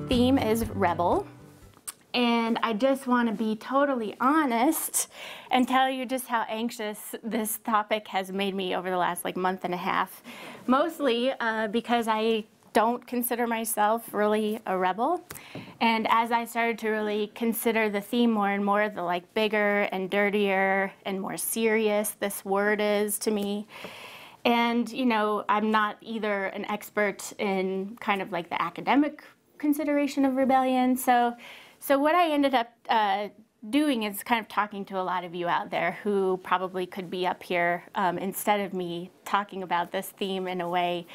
theme is rebel. And I just want to be totally honest and tell you just how anxious this topic has made me over the last month and a half. Mostly because I don't consider myself really a rebel. And as I started to really consider the theme more and more, the bigger and dirtier and more serious this word is to me. And, I'm not either an expert in kind of the academic consideration of rebellion. So what I ended up doing is kind of talking to a lot of you out there who probably could be up here instead of me talking about this theme in a way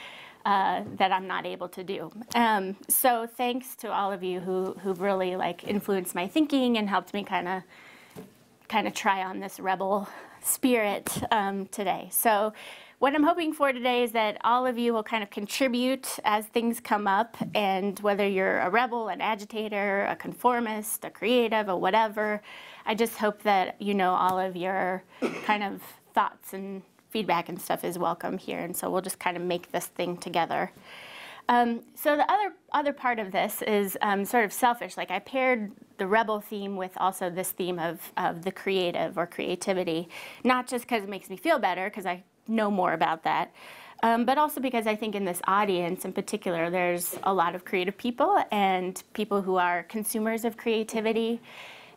that I'm not able to do. So thanks to all of you who've really influenced my thinking and helped me kind of try on this rebel spirit today. So what I'm hoping for today is that all of you will kind of contribute as things come up, and whether you're a rebel, an agitator, a conformist, a creative, or whatever, I just hope that all of your kind of thoughts and feedback and stuff is welcome here, and so we'll just kind of make this thing together. So the other part of this is sort of selfish. I paired the rebel theme with also this theme of the creative or creativity, not just because it makes me feel better, because I know more about that, but also because I think in this audience in particular, there's a lot of creative people and people who are consumers of creativity.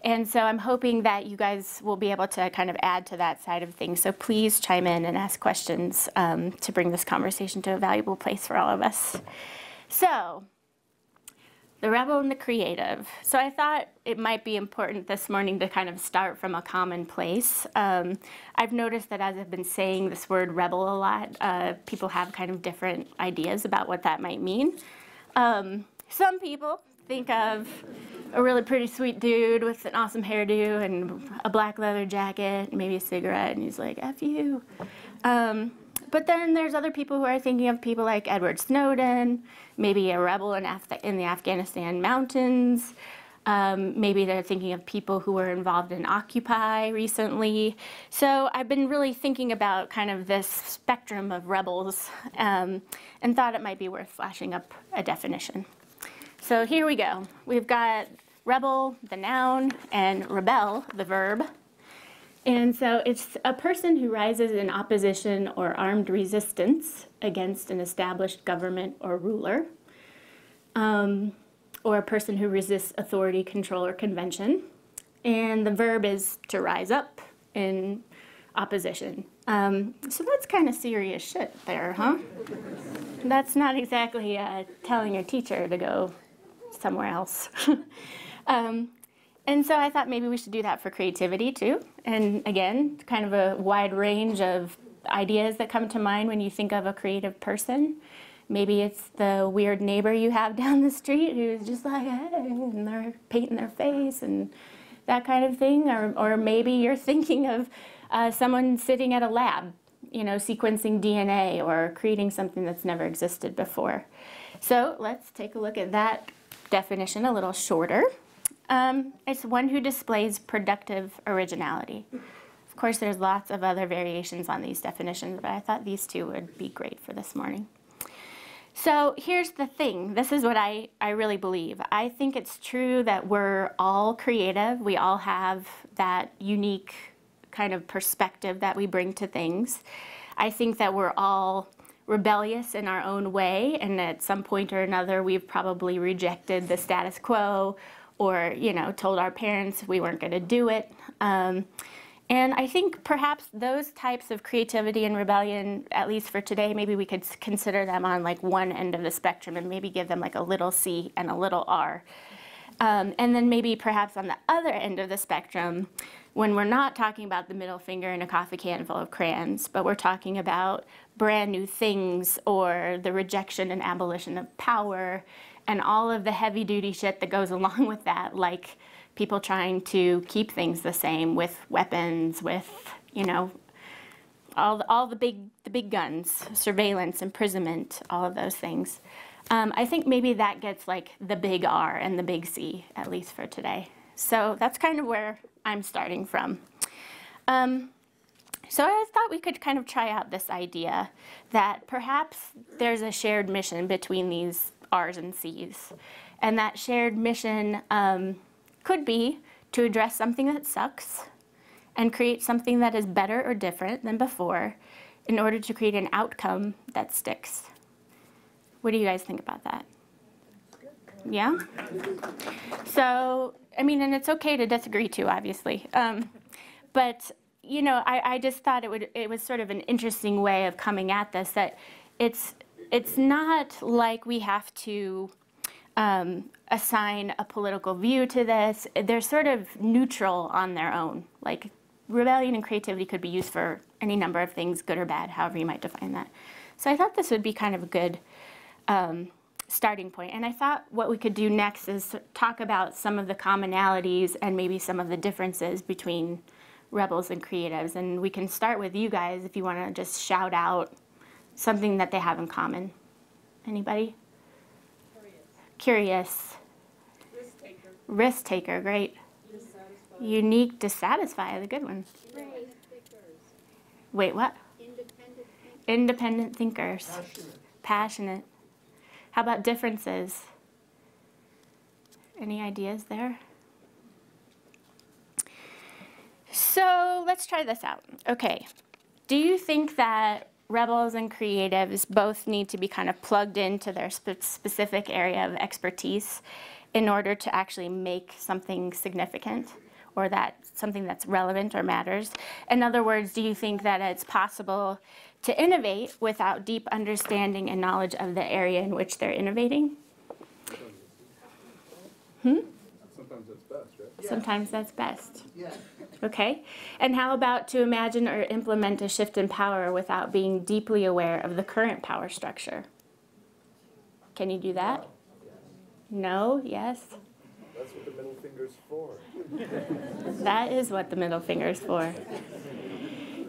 And so I'm hoping that you guys will be able to kind of add to that side of things. So please chime in and ask questions to bring this conversation to a valuable place for all of us. So, the rebel and the creative. So I thought it might be important this morning to kind of start from a common place. I've noticed that as I've been saying this word rebel a lot, people have kind of different ideas about what that might mean. Some people think of a really pretty sweet dude with an awesome hairdo and a black leather jacket, maybe a cigarette, and he's like, F you. But then there's other people who are thinking of people like Edward Snowden, maybe a rebel in the Afghanistan mountains. Maybe they're thinking of people who were involved in Occupy recently. So I've been really thinking about kind of this spectrum of rebels and thought it might be worth flashing up a definition. So here we go. We've got rebel, the noun, and rebel, the verb. And so it's a person who rises in opposition or armed resistance against an established government or ruler, or a person who resists authority, control, or convention. And the verb is to rise up in opposition. So that's kind of serious shit there, huh? That's not exactly telling your teacher to go somewhere else. And so I thought maybe we should do that for creativity too. And again, kind of a wide range of ideas that come to mind when you think of a creative person. Maybe it's the weird neighbor you have down the street who's just like, hey, and they're painting their face and that kind of thing. Or maybe you're thinking of someone sitting at a lab, sequencing DNA or creating something that's never existed before. So let's take a look at that definition a little shorter. It's one who displays productive originality. Of course, there's lots of other variations on these definitions, but I thought these two would be great for this morning. So here's the thing. This is what I really believe. I think it's true that we're all creative. We all have that unique kind of perspective that we bring to things. I think that we're all rebellious in our own way, and at some point or another, we've probably rejected the status quo or, told our parents we weren't going to do it. And I think perhaps those types of creativity and rebellion, at least for today, maybe we could consider them on one end of the spectrum and maybe give them a little C and a little R. And then maybe perhaps on the other end of the spectrum, when we're not talking about the middle finger in a coffee can full of crayons, but we're talking about brand new things or the rejection and abolition of power and all of the heavy-duty shit that goes along with that, like people trying to keep things the same with weapons, with, all the big guns, surveillance, imprisonment, all of those things. I think maybe that gets the big R and the big C, at least for today. So that's kind of where I'm starting from. So I thought we could kind of try out this idea that perhaps there's a shared mission between these R's and C's. And that shared mission could be to address something that sucks and create something that is better or different than before in order to create an outcome that sticks. What do you guys think about that? Yeah? So, I mean, and it's okay to disagree too, obviously. But, you know, I just thought it was sort of an interesting way of coming at this, that it's not like we have to assign a political view to this. They're sort of neutral on their own. Like, rebellion and creativity could be used for any number of things, good or bad, however you might define that. So I thought this would be kind of a good starting point. And I thought what we could do next is talk about some of the commonalities and maybe some of the differences between rebels and creatives. And we can start with you guys if you want to just shout out something that they have in common. Anybody? Curious. Risk taker. Risk taker, great. Dissatisfied. Unique, dissatisfied, a good one. Wait, what? Independent thinkers. Passionate. How about differences? Any ideas there? So let's try this out. Okay. Do you think that rebels and creatives both need to be kind of plugged into their specific area of expertise in order to actually make something significant, or that something that's relevant or matters? In other words, do you think that it's possible to innovate without deep understanding and knowledge of the area in which they're innovating? Sometimes that's best, right? Yeah. Sometimes that's best. Yeah. Okay. And how about to imagine or implement a shift in power without being deeply aware of the current power structure? Can you do that? No? Yes? That's what the middle finger's for. That is what the middle finger's for.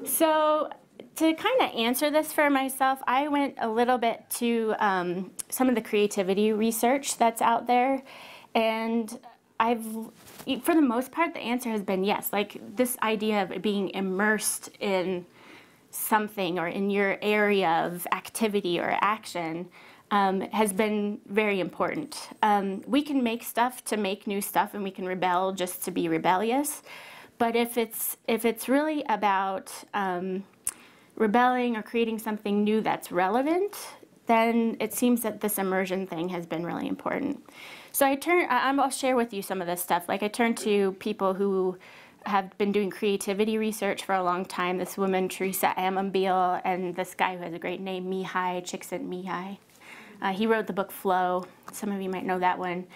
So to kind of answer this for myself, I went a little bit to some of the creativity research that's out there. And for the most part, the answer has been yes. Like this idea of being immersed in something or in your area of activity or action has been very important. We can make stuff to make new stuff, and we can rebel just to be rebellious. But if it's really about rebelling or creating something new that's relevant, then it seems that this immersion thing has been really important. So I'll share with you some of this stuff. Like I turned to people who have been doing creativity research for a long time. This woman, Teresa Amambile, and this guy who has a great name, Mihai Csikszentmihalyi. He wrote the book Flow. Some of you might know that one.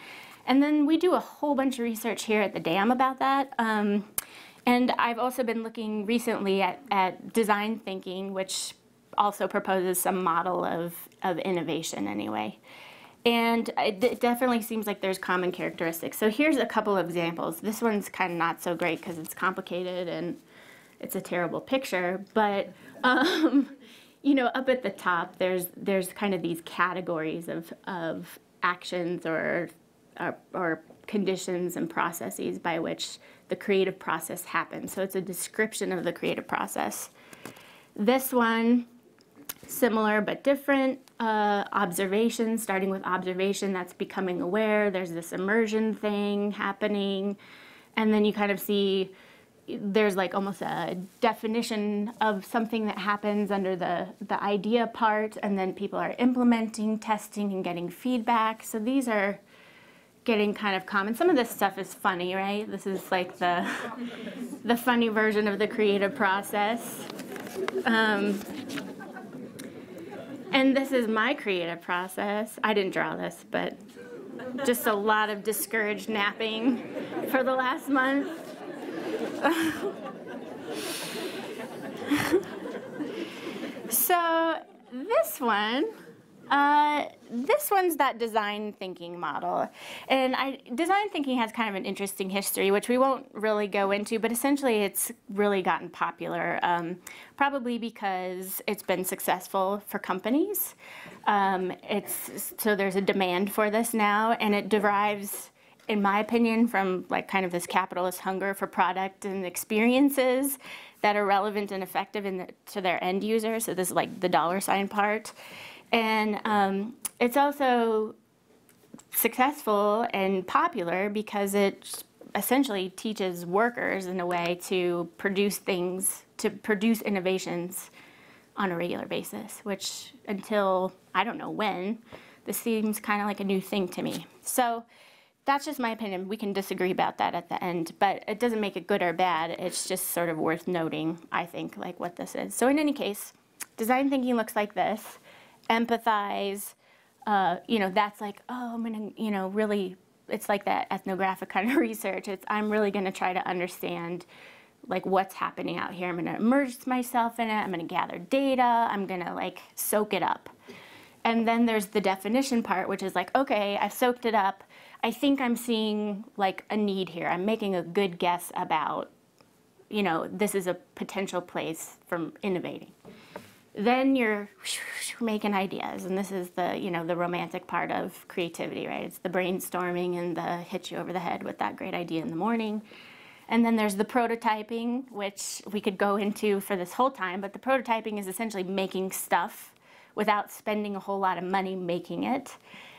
And then we do a whole bunch of research here at the Dam about that. And I've also been looking recently at design thinking, which also proposes some model of innovation anyway. And it definitely seems like there's common characteristics. So here's a couple of examples. This one's kind of not so great because it's complicated and it's a terrible picture. But you know, up at the top, there's kind of these categories of actions or conditions and processes by which the creative process happens. So it's a description of the creative process. This one, similar but different. Observation, starting with observation, that's becoming aware. There's this immersion thing happening. And then you kind of see there's like almost a definition of something that happens under the idea part. And then people are implementing, testing, and getting feedback. So these are getting kind of common. Some of this stuff is funny, right? This is like the funny version of the creative process. And this is my creative process. I didn't draw this, but just a lot of discouraged napping for the last month. So this one's that design thinking model. And design thinking has kind of an interesting history, which we won't really go into, but essentially it's really gotten popular, probably because it's been successful for companies. So there's a demand for this now, and it derives, in my opinion, from like kind of this capitalist hunger for product and experiences that are relevant and effective to their end users. So this is like the dollar sign part. And it's also successful and popular because it essentially teaches workers in a way to produce things, to produce innovations on a regular basis, which until I don't know when, this seems kind of like a new thing to me. So that's just my opinion. We can disagree about that at the end, but it doesn't make it good or bad. It's just sort of worth noting, I think, like what this is. So in any case, design thinking looks like this. Empathize, you know, that's like, oh, I'm gonna, you know, really, it's like that ethnographic kind of research. I'm really gonna try to understand like what's happening out here. I'm gonna immerse myself in it. I'm gonna gather data. I'm gonna like soak it up. And then there's the definition part, which is like, okay, I've soaked it up. I think I'm seeing like a need here. I'm making a good guess about, you know, this is a potential place for innovating. Then you're making ideas, and this is the, you know, the romantic part of creativity, right? It's the brainstorming and the hit you over the head with that great idea in the morning. And then there's the prototyping, which we could go into for this whole time, but the prototyping is essentially making stuff without spending a whole lot of money making it,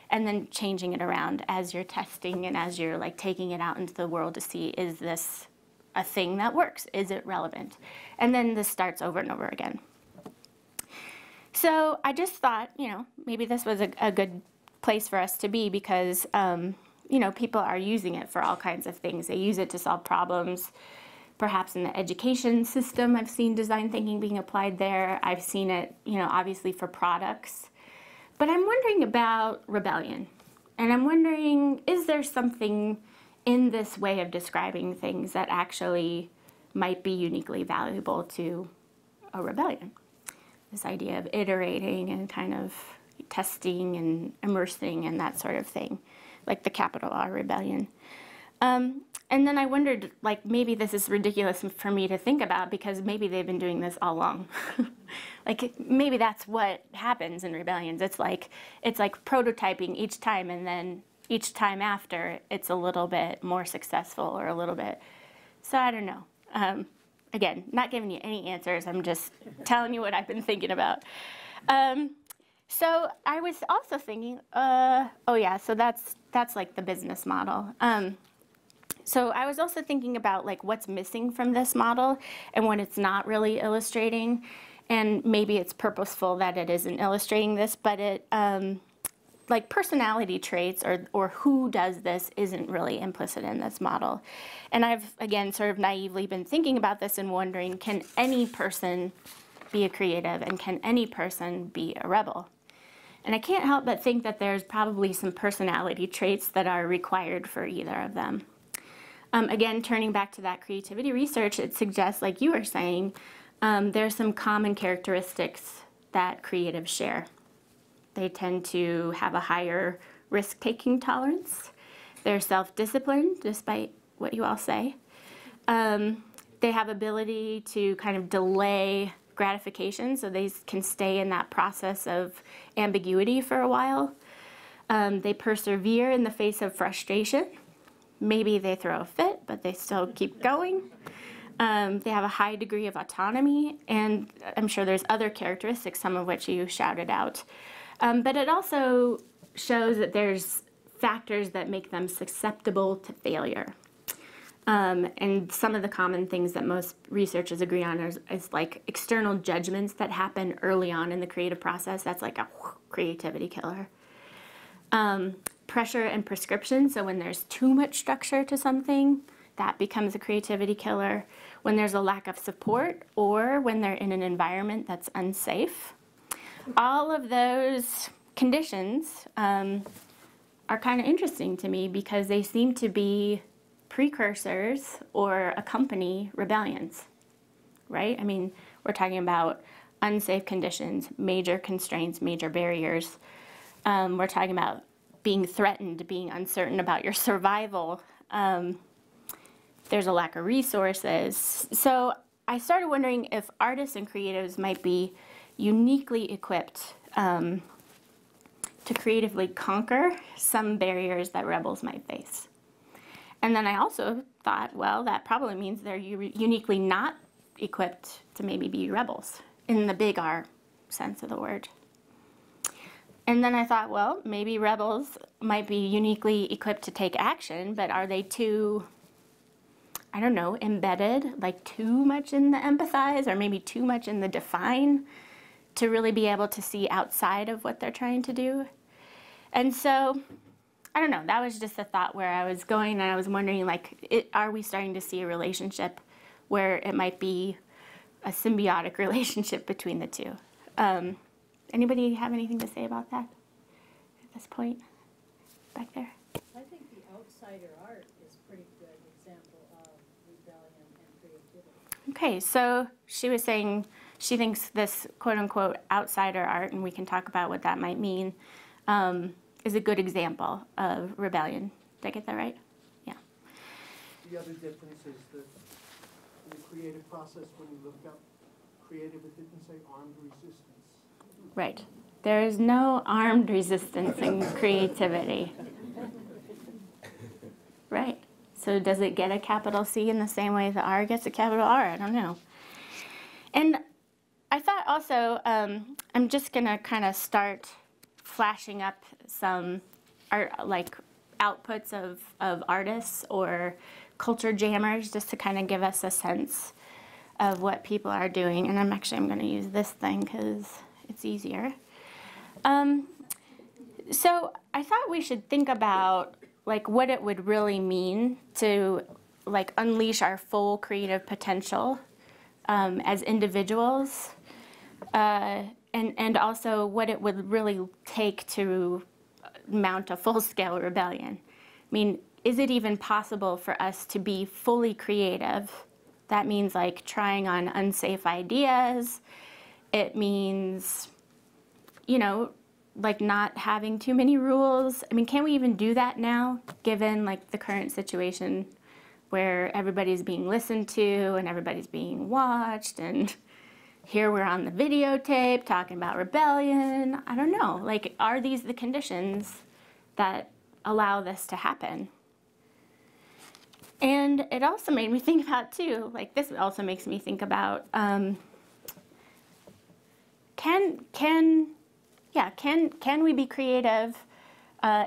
and then changing it around as you're testing and as you're like taking it out into the world to see, is this a thing that works? Is it relevant? And then this starts over and over again. So I just thought, you know, maybe this was a good place for us to be because, you know, people are using it for all kinds of things. They use it to solve problems. Perhaps in the education system, I've seen design thinking being applied there. I've seen it, you know, obviously for products. But I'm wondering about rebellion. And I'm wondering, is there something in this way of describing things that actually might be uniquely valuable to a rebellion? This idea of iterating and kind of testing and immersing and that sort of thing, like the capital R rebellion. And then I wondered, like, maybe this is ridiculous for me to think about because maybe they've been doing this all along. Like, maybe that's what happens in rebellions. It's like prototyping each time, and then each time after, it's a little bit more successful or a little bit. So I don't know. Again, not giving you any answers. I'm just telling you what I've been thinking about. So I was also thinking, oh yeah, so that's like the business model. So I was also thinking about like what's missing from this model and what it's not really illustrating. And maybe it's purposeful that it isn't illustrating this, but it, like personality traits or who does this isn't really implicit in this model. And I've, again, sort of naively been thinking about this and wondering, can any person be a creative and can any person be a rebel? And I can't help but think that there's probably some personality traits that are required for either of them. Again, turning back to that creativity research, it suggests, like you were saying, there's some common characteristics that creatives share. They tend to have a higher risk-taking tolerance. They're self-disciplined, despite what you all say. They have ability to kind of delay gratification, so they can stay in that process of ambiguity for a while. They persevere in the face of frustration. Maybe they throw a fit, but they still keep going. They have a high degree of autonomy, and I'm sure there's other characteristics, some of which you shouted out. But it also shows that there's factors that make them susceptible to failure. And some of the common things that most researchers agree on is like external judgments that happen early on in the creative process. That's like a creativity killer. Pressure and prescription, so when there's too much structure to something, that becomes a creativity killer. When there's a lack of support or when they're in an environment that's unsafe. All of those conditions are kind of interesting to me because they seem to be precursors or accompany rebellions, right? I mean, we're talking about unsafe conditions, major constraints, major barriers. We're talking about being threatened, being uncertain about your survival. There's a lack of resources. So I started wondering if artists and creatives might be uniquely equipped to creatively conquer some barriers that rebels might face. And then I also thought, well, that probably means they're uniquely not equipped to maybe be rebels in the big R sense of the word. And then I thought, well, maybe rebels might be uniquely equipped to take action, but are they too, I don't know, embedded, like too much in the empathize or maybe too much in the define to really be able to see outside of what they're trying to do? And so, I don't know, that was just a thought where I was going, and I was wondering, like, are we starting to see a relationship where it might be a symbiotic relationship between the two? Anybody have anything to say about that at this point? Back there? I think the outsider art is a pretty good example of rebellion and creativity. Okay, so she was saying she thinks this quote-unquote outsider art, and we can talk about what that might mean, is a good example of rebellion. Did I get that right? Yeah. The other difference is that in the creative process, when you look up creative, it didn't say armed resistance. Right. There is no armed resistance in creativity. Right. So does it get a capital C in the same way the R gets a capital R? I don't know. And I thought also, I'm just going to kind of start flashing up some like outputs of artists or culture jammers just to kind of give us a sense of what people are doing. And I'm going to use this thing because it's easier. So I thought we should think about like what it would really mean to like unleash our full creative potential as individuals, and also what it would really take to mount a full-scale rebellion. I mean, is it even possible for us to be fully creative? That means like trying on unsafe ideas. It means, you know, like not having too many rules. I mean, can we even do that now, given like the current situation where everybody's being listened to and everybody's being watched, and here we're on the videotape talking about rebellion? I don't know, like, are these the conditions that allow this to happen? And it also made me think about too, like this also makes me think about, can we be creative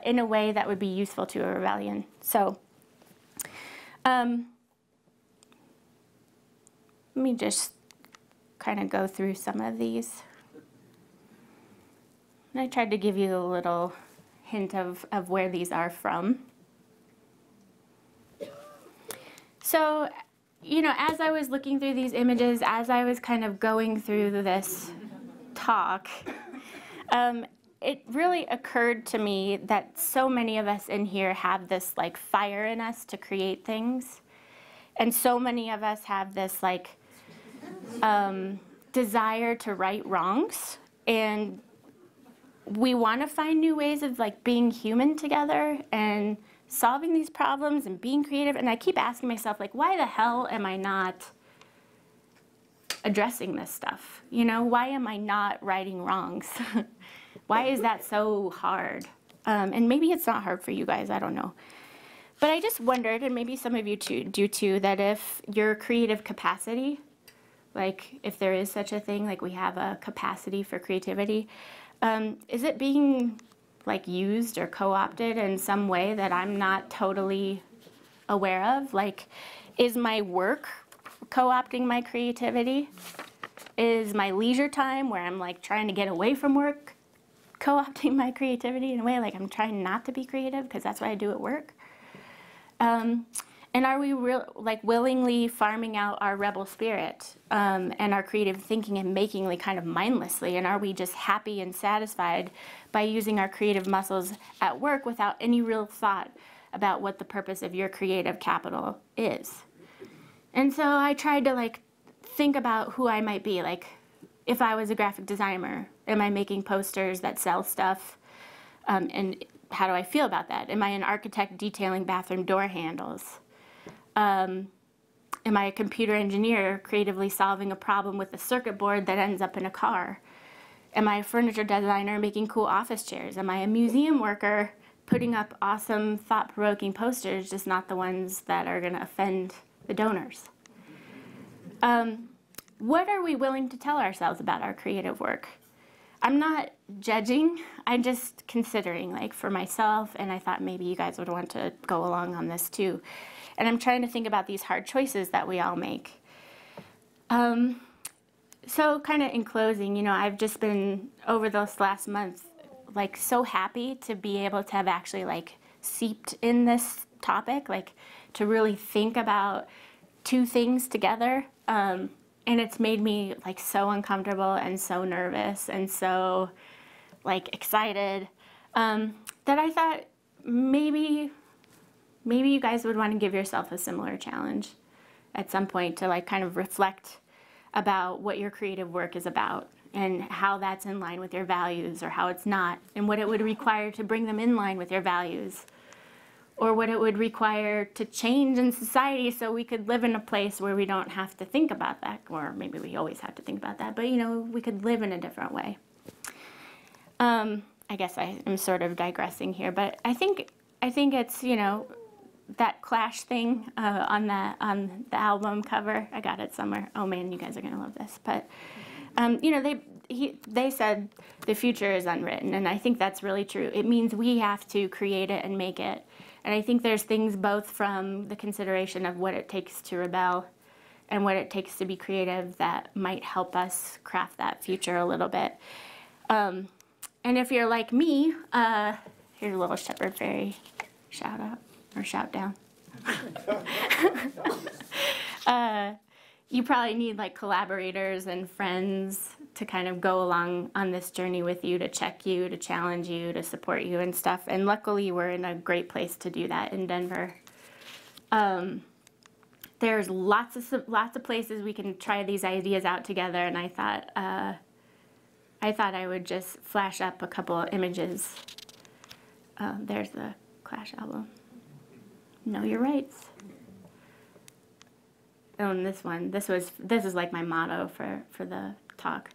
in a way that would be useful to a rebellion? So let me just kind of go through some of these. And I tried to give you a little hint of where these are from. So, you know, as I was looking through these images, as I was kind of going through this talk, it really occurred to me that so many of us in here have this like fire in us to create things. And so many of us have this like desire to right wrongs. And we want to find new ways of like being human together and solving these problems and being creative. And I keep asking myself, like, why the hell am I not addressing this stuff? You know, why am I not righting wrongs? Why is that so hard? And maybe it's not hard for you guys, I don't know. But I just wondered, and maybe some of you do too, that if your creative capacity, like if there is such a thing, like we have a capacity for creativity, is it being like used or co-opted in some way that I'm not totally aware of? Like, is my work co-opting my creativity? Is my leisure time where I'm like trying to get away from work co-opting my creativity in a way? Like I'm trying not to be creative because that's what I do at work. And are we like willingly farming out our rebel spirit and our creative thinking and making like kind of mindlessly? And are we just happy and satisfied by using our creative muscles at work without any real thought about what the purpose of your creative capital is? And so I tried to like think about who I might be. Like if I was a graphic designer, am I making posters that sell stuff? And how do I feel about that? Am I an architect detailing bathroom door handles? Am I a computer engineer creatively solving a problem with a circuit board that ends up in a car? Am I a furniture designer making cool office chairs? Am I a museum worker putting up awesome, thought-provoking posters, just not the ones that are going to offend the donors? What are we willing to tell ourselves about our creative work? I'm not judging, I'm just considering, like, for myself, and I thought maybe you guys would want to go along on this too. And I'm trying to think about these hard choices that we all make. So kind of in closing, you know, I've just been, over this last month, like, so happy to be able to have actually, like, seeped in this topic, like, to really think about two things together. And it's made me, like, so uncomfortable and so nervous and so, like, excited, that I thought maybe you guys would want to give yourself a similar challenge at some point to, like, kind of reflect about what your creative work is about and how that's in line with your values or how it's not, and what it would require to bring them in line with your values, or what it would require to change in society so we could live in a place where we don't have to think about that, or maybe we always have to think about that, but, you know, we could live in a different way. I guess I am sort of digressing here, but I think it's, you know, that Clash thing on the album cover. I got it somewhere. Oh man, you guys are gonna love this. But you know, they said the future is unwritten, and I think that's really true. It means we have to create it and make it. And I think there's things both from the consideration of what it takes to rebel and what it takes to be creative that might help us craft that future a little bit. And if you're like me, here's a little Shepherd Fairy shout out. Or shout down. You probably need, like, collaborators and friends to kind of go along on this journey with you, to check you, to challenge you, to support you and stuff. And luckily, we're in a great place to do that in Denver. There's lots of places we can try these ideas out together, and I thought I would just flash up a couple of images. There's the Clash album. Know your rights. Oh, and this is like my motto for the talk.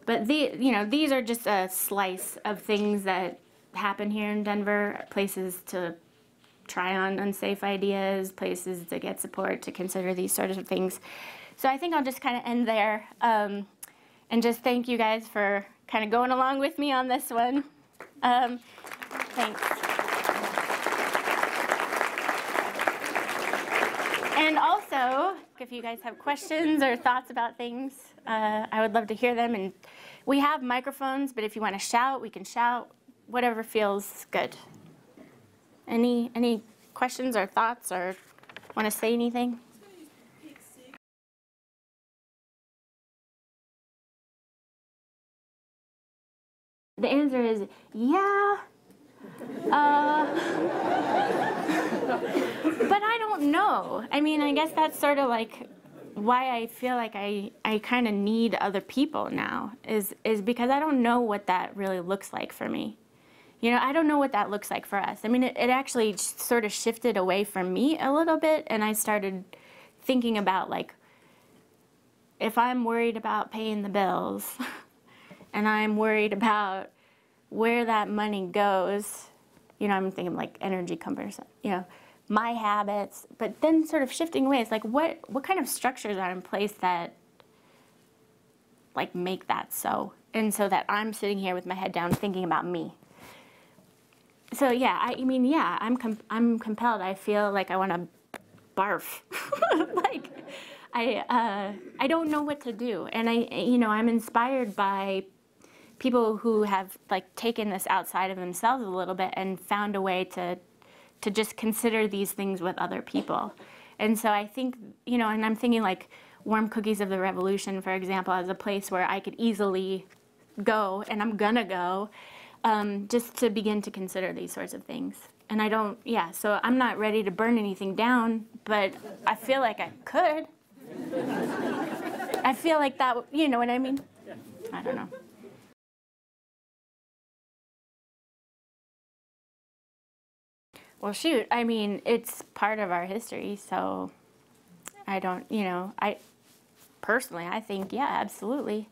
But you know, these are just a slice of things that happen here in Denver, places to try on unsafe ideas, places to get support, to consider these sorts of things. So I think I'll just kind of end there, and just thank you guys for kind of going along with me on this one. Thanks. And also, if you guys have questions or thoughts about things, I would love to hear them. And we have microphones, but if you want to shout, we can shout, whatever feels good. Any questions or thoughts, or want to say anything? The answer is yeah. But I don't know. I mean, I guess that's sort of like why I feel like I kind of need other people now, is because I don't know what that really looks like for me. You know, I don't know what that looks like for us. I mean, it actually sort of shifted away from me a little bit, and I started thinking about, like, if I'm worried about paying the bills and I'm worried about where that money goes, you know, I'm thinking like energy companies, you know, my habits, but then sort of shifting ways, like what kind of structures are in place that, like, make that so, and so that I'm sitting here with my head down thinking about me. So yeah, I mean, yeah, I'm compelled. I feel like I want to barf. Like, I don't know what to do, and I'm inspired by people who have, like, taken this outside of themselves a little bit and found a way to just consider these things with other people. And so I think, you know, and I'm thinking like Warm Cookies of the Revolution, for example, as a place where I could easily go, and I'm gonna go, just to begin to consider these sorts of things. And so I'm not ready to burn anything down, but I feel like I could. I feel like that, you know what I mean? I don't know. Well, shoot, I mean, it's part of our history, so I don't, you know, I think, yeah, absolutely.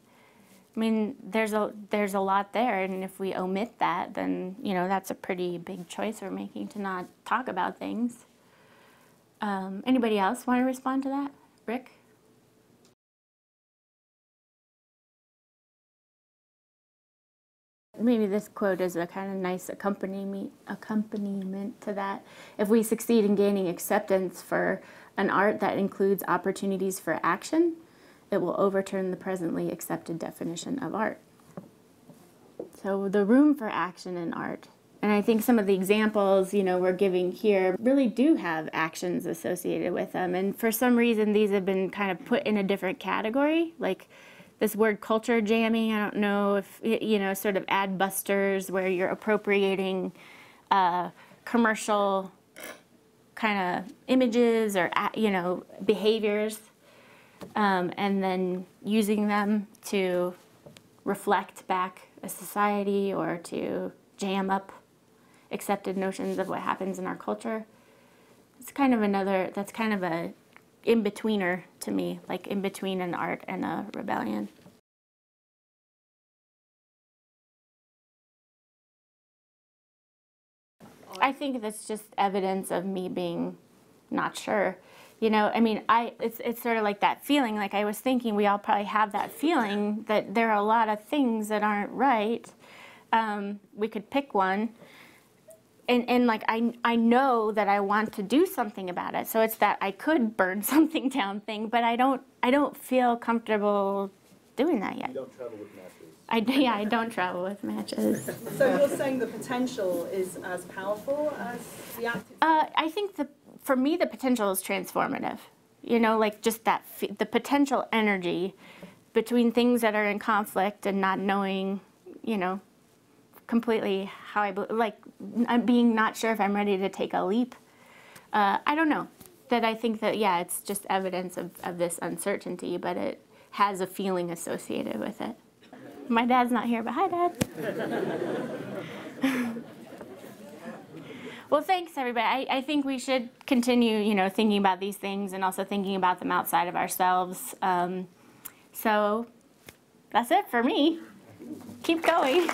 I mean, there's a lot there, and if we omit that, then, you know, that's a pretty big choice we're making to not talk about things. Anybody else want to respond to that? Rick? maybe this quote is a kind of nice accompaniment to that. If we succeed in gaining acceptance for an art that includes opportunities for action, it will overturn the presently accepted definition of art. So the room for action in art. And I think some of the examples, we're giving here really do have actions associated with them. And for some reason, these have been kind of put in a different category. Like this word culture jamming, I don't know if, sort of ad busters where you're appropriating commercial kind of images or, behaviors, and then using them to reflect back a society or to jam up accepted notions of what happens in our culture. It's kind of that's kind of a in-betweener to me, like in between an art and a rebellion. I think that's just evidence of me being not sure. It's sort of like that feeling, like I was thinking we all probably have that feeling that there are a lot of things that aren't right. We could pick one. And like I know that I want to do something about it. So it's that I could burn something down thing, but I don't feel comfortable doing that yet. You don't travel with matches. I don't travel with matches. So you're saying the potential is as powerful as the active? I think for me the potential is transformative. Like just that the potential energy between things that are in conflict and not knowing, completely how I'm being not sure if I'm ready to take a leap. I don't know. That I think that, it's just evidence of this uncertainty, but it has a feeling associated with it. My dad's not here, but hi, Dad. Well, thanks, everybody. I think we should continue, thinking about these things and also thinking about them outside of ourselves. So that's it for me. Keep going.